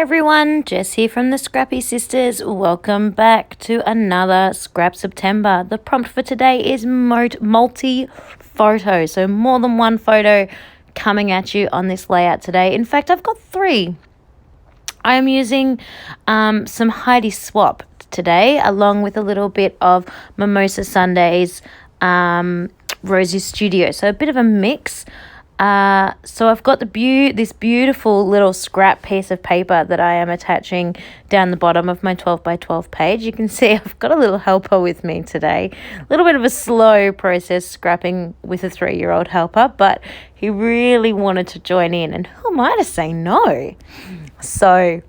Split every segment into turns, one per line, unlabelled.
Hi everyone, Jess here from the Scrappy Sisters. Welcome back to another Scrap September. The prompt for today is multi-photo, so more than one photo coming at you on this layout today. In fact, I've got three. I am using some Heidi Swap today, along with a little bit of Mimosa Sundays Rosie Studio, so a bit of a mix. So I've got this beautiful little scrap piece of paper that I am attaching down the bottom of my 12 by 12 page. You can see I've got a little helper with me today. A little bit of a slow process scrapping with a 3-year-old helper, but he really wanted to join in, and who am I to say no? So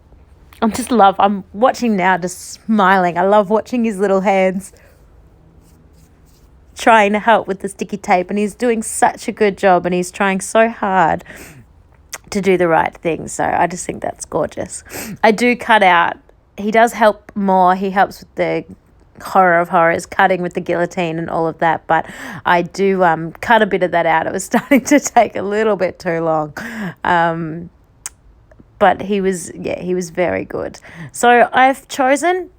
I'm watching now, just smiling. I love watching his little hands trying to help with the sticky tape, and he's doing such a good job, and he's trying so hard to do the right thing. So I just think that's gorgeous. I do cut out. He does help more. He helps with the horror of horrors, cutting with the guillotine and all of that, but I do cut a bit of that out. It was starting to take a little bit too long. But he was very good. So I've chosen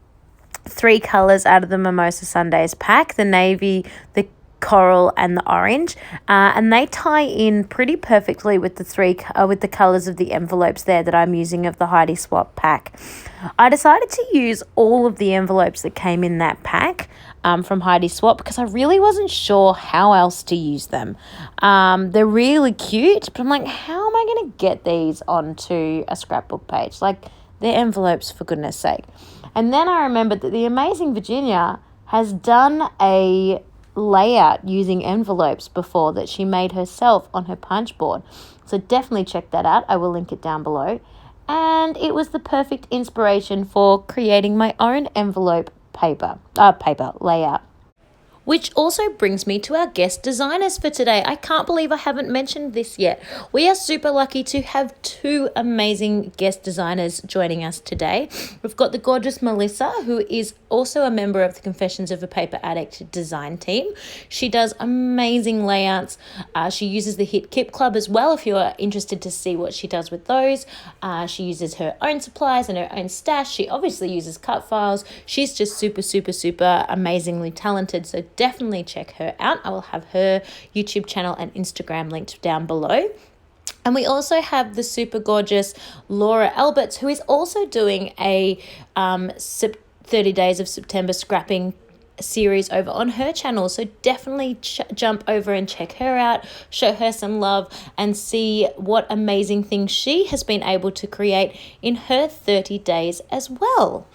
3 colours out of the Mimosa Sundays pack: the navy, the coral and the orange, and they tie in pretty perfectly with the colours of the envelopes there that I'm using of the Heidi Swap pack. I decided to use all of the envelopes that came in that pack from Heidi Swap because I really wasn't sure how else to use them. They're really cute, but I'm like, how am I going to get these onto a scrapbook page? Like, they're envelopes, for goodness sake. And then I remembered that the amazing Virginia has done a layout using envelopes before that she made herself on her punch board. So definitely check that out. I will link it down below. And it was the perfect inspiration for creating my own envelope paper layout. Which also brings me to our guest designers for today. I can't believe I haven't mentioned this yet. We are super lucky to have 2 amazing guest designers joining us today. We've got the gorgeous Melissa, who is also a member of the Confessions of a Paper Addict design team. She does amazing layouts. She uses the Hit Kip Club as well, if you are interested to see what she does with those. She uses her own supplies and her own stash. She obviously uses cut files. She's just super, super, super amazingly talented. So definitely check her out. I will have her YouTube channel and Instagram linked down below. And we also have the super gorgeous Laura Alberts, who is also doing a 30 Days of September scrapping series over on her channel. So definitely jump over and check her out, show her some love, and see what amazing things she has been able to create in her 30 days as well.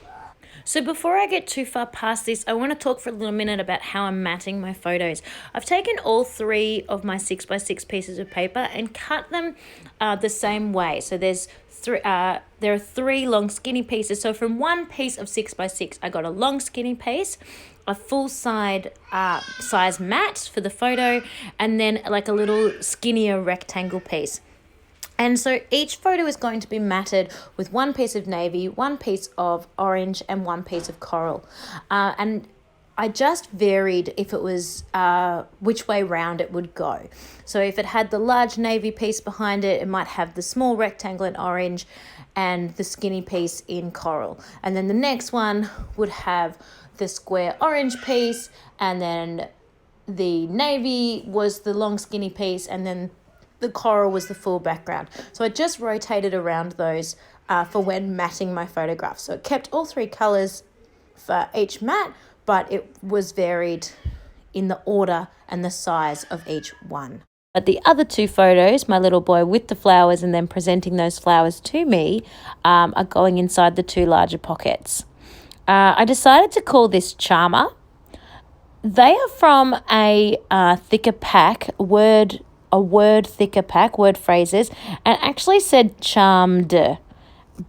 So before I get too far past this, I want to talk for a little minute about how I'm matting my photos. I've taken all 3 of my 6x6 pieces of paper and cut them the same way. So there are 3 long skinny pieces. So from one piece of 6x6, I got a long skinny piece, a full size mat for the photo, and then like a little skinnier rectangle piece. And so each photo is going to be matted with 1 piece of navy, 1 piece of orange, and 1 piece of coral. And I just varied if it was which way round it would go. So if it had the large navy piece behind it, it might have the small rectangle in orange and the skinny piece in coral. And then the next one would have the square orange piece, and then the navy was the long skinny piece, and then the coral was the full background. So I just rotated around those for when matting my photographs. So it kept all 3 colours for each mat, but it was varied in the order and the size of each one. But the other 2 photos, my little boy with the flowers and then presenting those flowers to me, are going inside the 2 larger pockets. I decided to call this Charmer. They are from a thicker pack, word thicker pack, word phrases, and actually said charmed,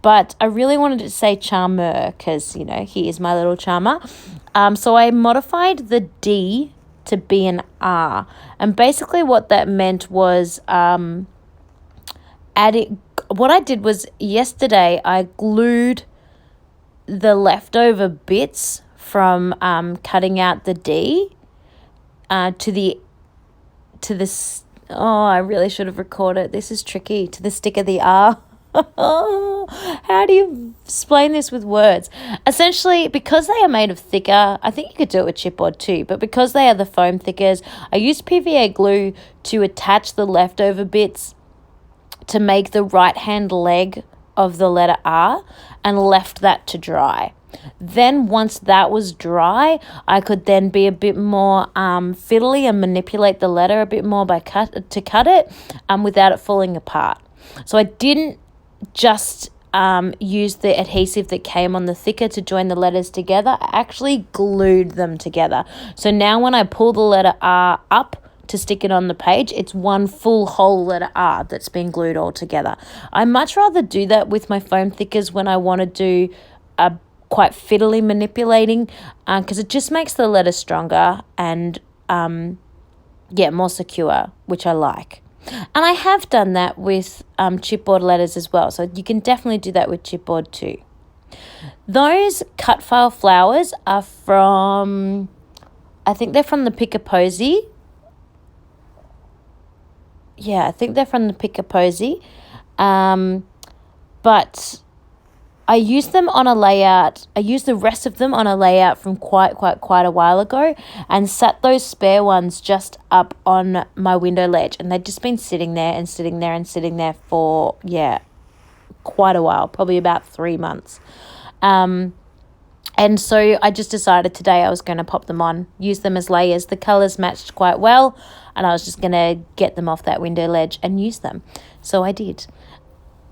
but I really wanted to say charmer because, you know, he is my little charmer. So I modified the D to be an R, and basically what that meant was what I did was yesterday I glued the leftover bits from cutting out the D to the Oh, I really should have recorded. This is tricky. To the stick of the R. How do you explain this with words? Essentially, because they are made of thicker, I think you could do it with chipboard too, but because they are the foam thickers, I used PVA glue to attach the leftover bits to make the right-hand leg of the letter R and left that to dry. Then once that was dry, I could then be a bit more fiddly and manipulate the letter a bit more to cut it without it falling apart. So I didn't just use the adhesive that came on the thicker to join the letters together. I actually glued them together. So now when I pull the letter R up to stick it on the page, it's one full whole letter R that's been glued all together. I much rather do that with my foam thickers when I want to do a quite fiddly manipulating, because it just makes the letter stronger and more secure, which I like. And I have done that with chipboard letters as well, so you can definitely do that with chipboard too. Those cut file flowers are from, I think they're from the Pick-a-Posy. Yeah, I think they're from the Pick-a-Posy. But I used them on a layout. I used the rest of them on a layout from quite a while ago and sat those spare ones just up on my window ledge. And they'd just been sitting there for, quite a while, probably about 3 months. And so I just decided today I was going to pop them on, use them as layers. The colours matched quite well, and I was just going to get them off that window ledge and use them. So I did.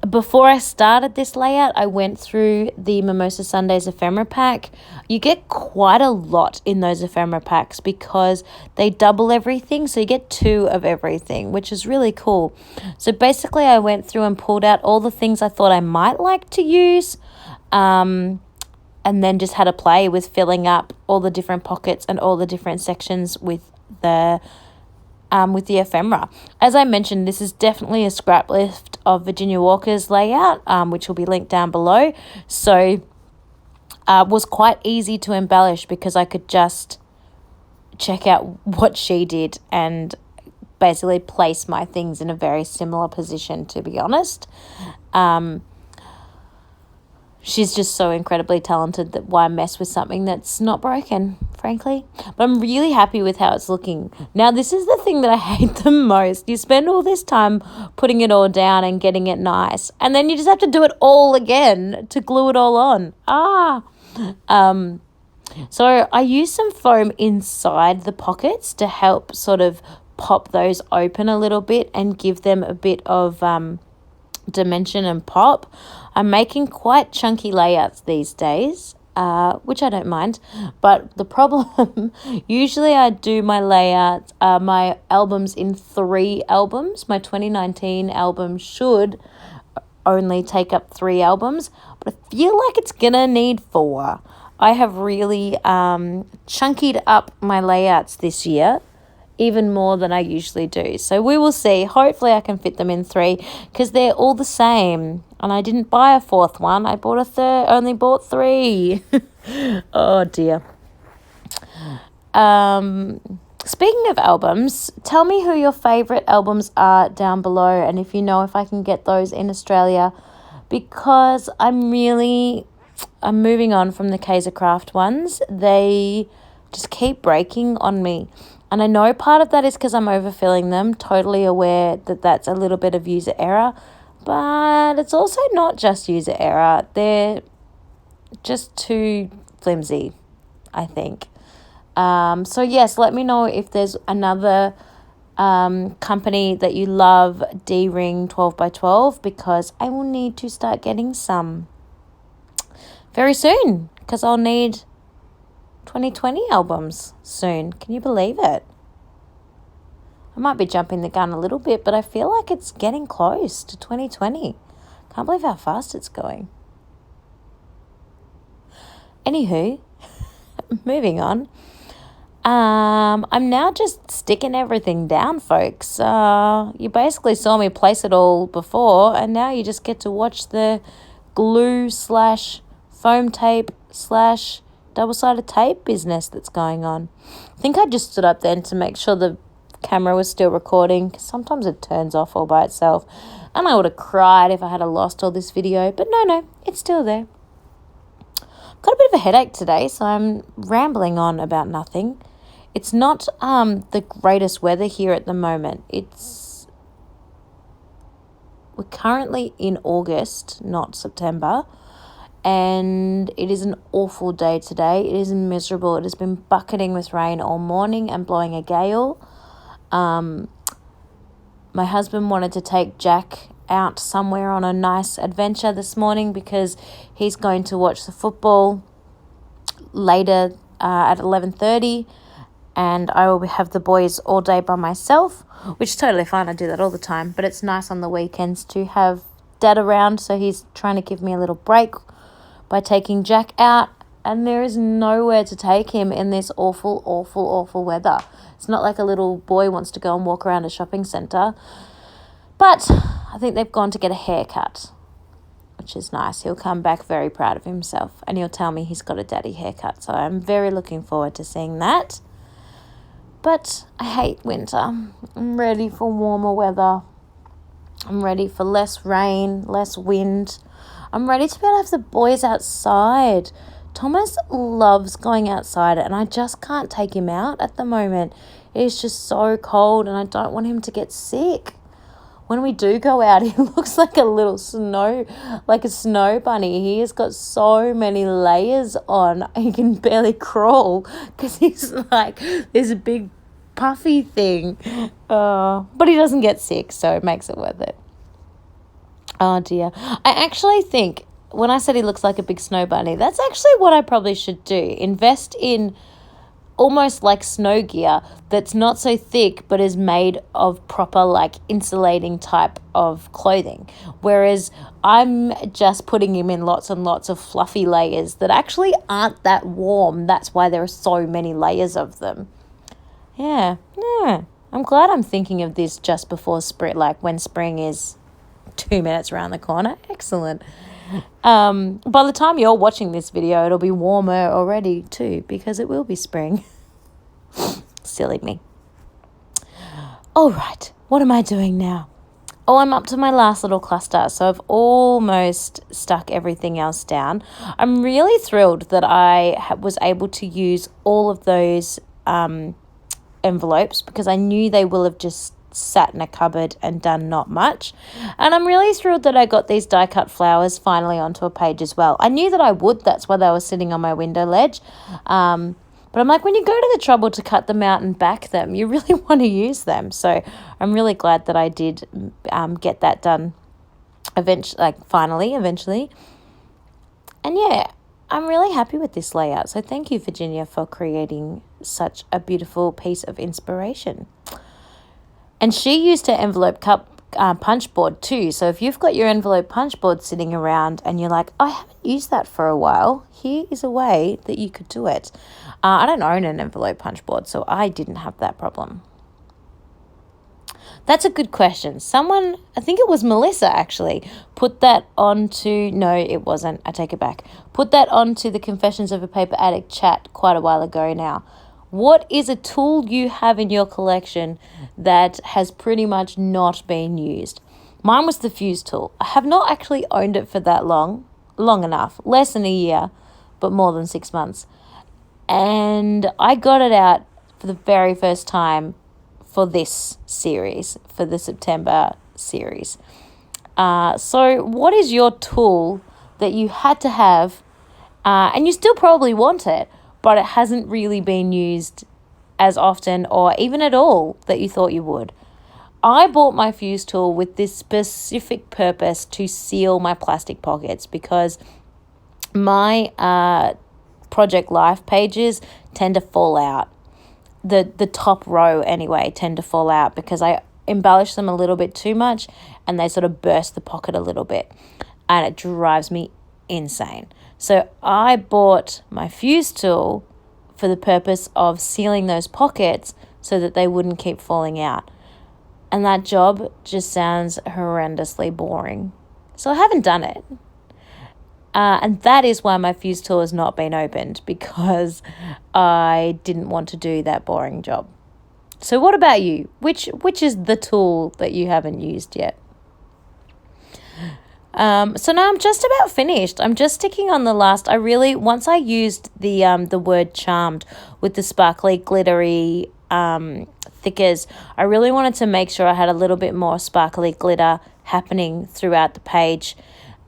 Before I started this layout, I went through the Mimosa Sundays ephemera pack. You get quite a lot in those ephemera packs because they double everything, so you get 2 of everything, which is really cool. So basically I went through and pulled out all the things I thought I might like to use, and then just had a play with filling up all the different pockets and all the different sections with the ephemera. As I mentioned, this is definitely a scrap lift of Virginia Walker's layout, which will be linked down below. So was quite easy to embellish because I could just check out what she did and basically place my things in a very similar position, to be honest. She's just so incredibly talented that why mess with something that's not broken, frankly. But I'm really happy with how it's looking. Now, this is the thing that I hate the most. You spend all this time putting it all down and getting it nice, and then you just have to do it all again to glue it all on. So I used some foam inside the pockets to help sort of pop those open a little bit and give them a bit of dimension and pop. I'm making quite chunky layouts these days, which I don't mind, but the problem, usually I do my layouts, my albums in 3 albums. My 2019 album should only take up 3 albums, but I feel like it's gonna need 4. I have really chunkied up my layouts this year, even more than I usually do. So we will see. Hopefully I can fit them in 3 because they're all the same. And I didn't buy a 4th one. I bought a third, only bought 3. Oh dear. Speaking of albums, tell me who your favourite albums are down below and if you know if I can get those in Australia, because I'm moving on from the Kaiser Craft ones. They just keep breaking on me. And I know part of that is because I'm overfilling them, totally aware that that's a little bit of user error, but it's also not just user error. They're just too flimsy, I think. So yes, let me know if there's another company that you love D-Ring 12x12, because I will need to start getting some very soon because I'll need 2020 albums soon. Can you believe it? I might be jumping the gun a little bit, but I feel like it's getting close to 2020. Can't believe how fast it's going. Anywho, moving on. I'm now just sticking everything down, folks. You basically saw me place it all before, and now you just get to watch the glue / foam tape / double-sided tape business that's going on. I think I just stood up then to make sure the camera was still recording, 'cause sometimes it turns off all by itself. And I would have cried if I had lost all this video. But no, it's still there. Got a bit of a headache today, so I'm rambling on about nothing. It's not the greatest weather here at the moment. We're currently in August, not September, and it is an awful day today. It is miserable. It has been bucketing with rain all morning and blowing a gale. My husband wanted to take Jack out somewhere on a nice adventure this morning because he's going to watch the football later at 11:30, and I will have the boys all day by myself, which is totally fine. I do that all the time, but it's nice on the weekends to have Dad around, so he's trying to give me a little break by taking Jack out, and there is nowhere to take him in this awful, awful, awful weather. It's not like a little boy wants to go and walk around a shopping centre, but I think they've gone to get a haircut, which is nice. He'll come back very proud of himself, and he'll tell me he's got a daddy haircut, so I'm very looking forward to seeing that. But I hate winter. I'm ready for warmer weather. I'm ready for less rain, less wind. I'm ready to be able to have the boys outside. Thomas loves going outside, and I just can't take him out at the moment. It is just so cold, and I don't want him to get sick. When we do go out, he looks like a snow bunny. He has got so many layers on. He can barely crawl because he's like this big puffy thing. But he doesn't get sick, so it makes it worth it. Oh dear. I actually think when I said he looks like a big snow bunny, that's actually what I probably should do. Invest in almost like snow gear that's not so thick but is made of proper like insulating type of clothing, whereas I'm just putting him in lots and lots of fluffy layers that actually aren't that warm. That's why there are so many layers of them. Yeah, I'm glad I'm thinking of this just before spring, like when spring is 2 minutes around the corner. Excellent. By the time you're watching this video, it'll be warmer already too, because it will be spring. Silly me. All right, what am I doing now? Oh, I'm up to my last little cluster, so I've almost stuck everything else down. I'm really thrilled that I was able to use all of those envelopes, because I knew they will have just sat in a cupboard and done not much. And I'm really thrilled that I got these die cut flowers finally onto a page as well. I knew that I would. That's why they were sitting on my window ledge. But I'm like, when you go to the trouble to cut them out and back them, you really want to use them. So I'm really glad that I did get that done eventually. And yeah, I'm really happy with this layout. So thank you, Virginia, for creating such a beautiful piece of inspiration. And she used her envelope punch board too. So if you've got your envelope punch board sitting around and you're like, I haven't used that for a while, here is a way that you could do it. I don't own an envelope punch board, so I didn't have that problem. That's a good question. Someone, I think it was Melissa actually, put that onto, no, it wasn't, I take it back, put that onto the Confessions of a Paper Addict chat quite a while ago now. What is a tool you have in your collection that has pretty much not been used? Mine was the fuse tool. I have not actually owned it for that long enough, less than a year, but more than 6 months. And I got it out for the very first time for this series, for the September series. So what is your tool that you had to have, and you still probably want it, but it hasn't really been used as often or even at all that you thought you would? I bought my fuse tool with this specific purpose to seal my plastic pockets, because my Project Life pages tend to fall out. The top row anyway tend to fall out because I embellish them a little bit too much and they sort of burst the pocket a little bit, and it drives me insane. So I bought my fuse tool for the purpose of sealing those pockets so that they wouldn't keep falling out. And that job just sounds horrendously boring. So I haven't done it. And that is why my fuse tool has not been opened, because I didn't want to do that boring job. So what about you? Which is the tool that you haven't used yet? So now I'm just about finished. I'm just sticking on the last. Once I used the word charmed with the sparkly, glittery thickers, I really wanted to make sure I had a little bit more sparkly glitter happening throughout the page,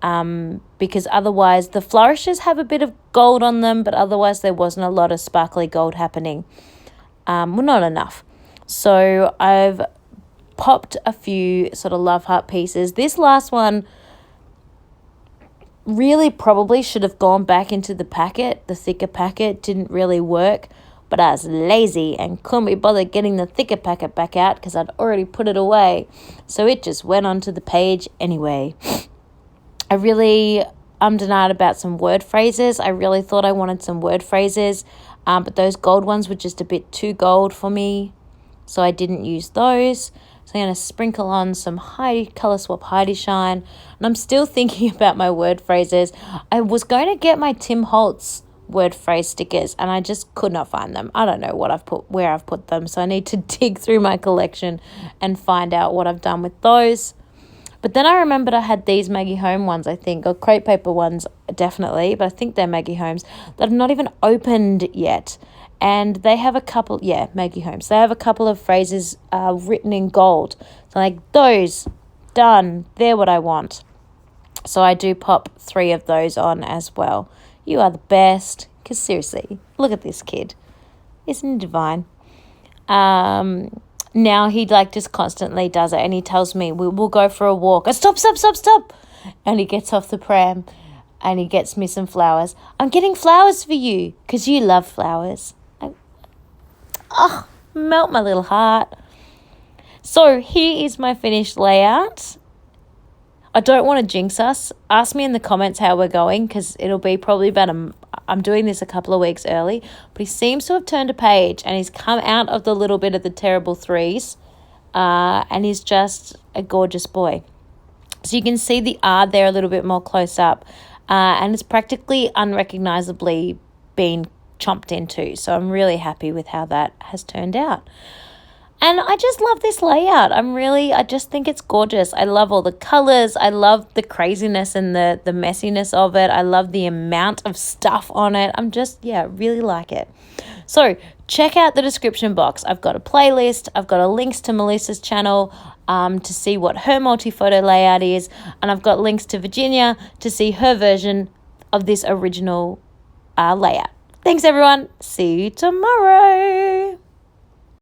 because otherwise the flourishes have a bit of gold on them, but otherwise there wasn't a lot of sparkly gold happening. Well, not enough. So I've popped a few sort of love heart pieces. This last one really probably should have gone back into the packet. The thicker packet didn't really work, but I was lazy and couldn't be bothered getting the thicker packet back out because I'd already put it away. So it just went onto the page anyway. I really denied about some word phrases. I really thought I wanted some word phrases, but those gold ones were just a bit too gold for me, so I didn't use those. So I'm going to sprinkle on some Colour Swap Heidi Shine. And I'm still thinking about my word phrases. I was going to get my Tim Holtz word phrase stickers and I just could not find them. I don't know where I've put them. So I need to dig through my collection and find out what I've done with those. But then I remembered I had these Maggie Home ones, I think, or crepe paper ones, definitely. But I think they're Maggie Homes that have not even opened yet. And they have a couple, Maggie Holmes. They have a couple of phrases written in gold. So like, those, done, they're what I want. So I do pop 3 of those on as well. You are the best. Because seriously, look at this kid. Isn't he divine? Now he just constantly does it. And he tells me, we'll go for a walk. Stop. And he gets off the pram and he gets me some flowers. I'm getting flowers for you because you love flowers. Melt my little heart. So here is my finished layout. I don't want to jinx us. Ask me in the comments how we're going because it'll be probably about I'm doing this a couple of weeks early, but he seems to have turned a page and he's come out of the little bit of the terrible threes, and he's just a gorgeous boy. So you can see the R there a little bit more close up, and it's practically unrecognizably been chomped into. So I'm really happy with how that has turned out. And I just love this layout. I just think it's gorgeous. I love all the colors. I love the craziness and the messiness of it. I love the amount of stuff on it. Really like it. So check out the description box. I've got a playlist. I've got links to Melissa's channel to see what her multi-photo layout is. And I've got links to Virginia to see her version of this original layout. Thanks, everyone. See you tomorrow.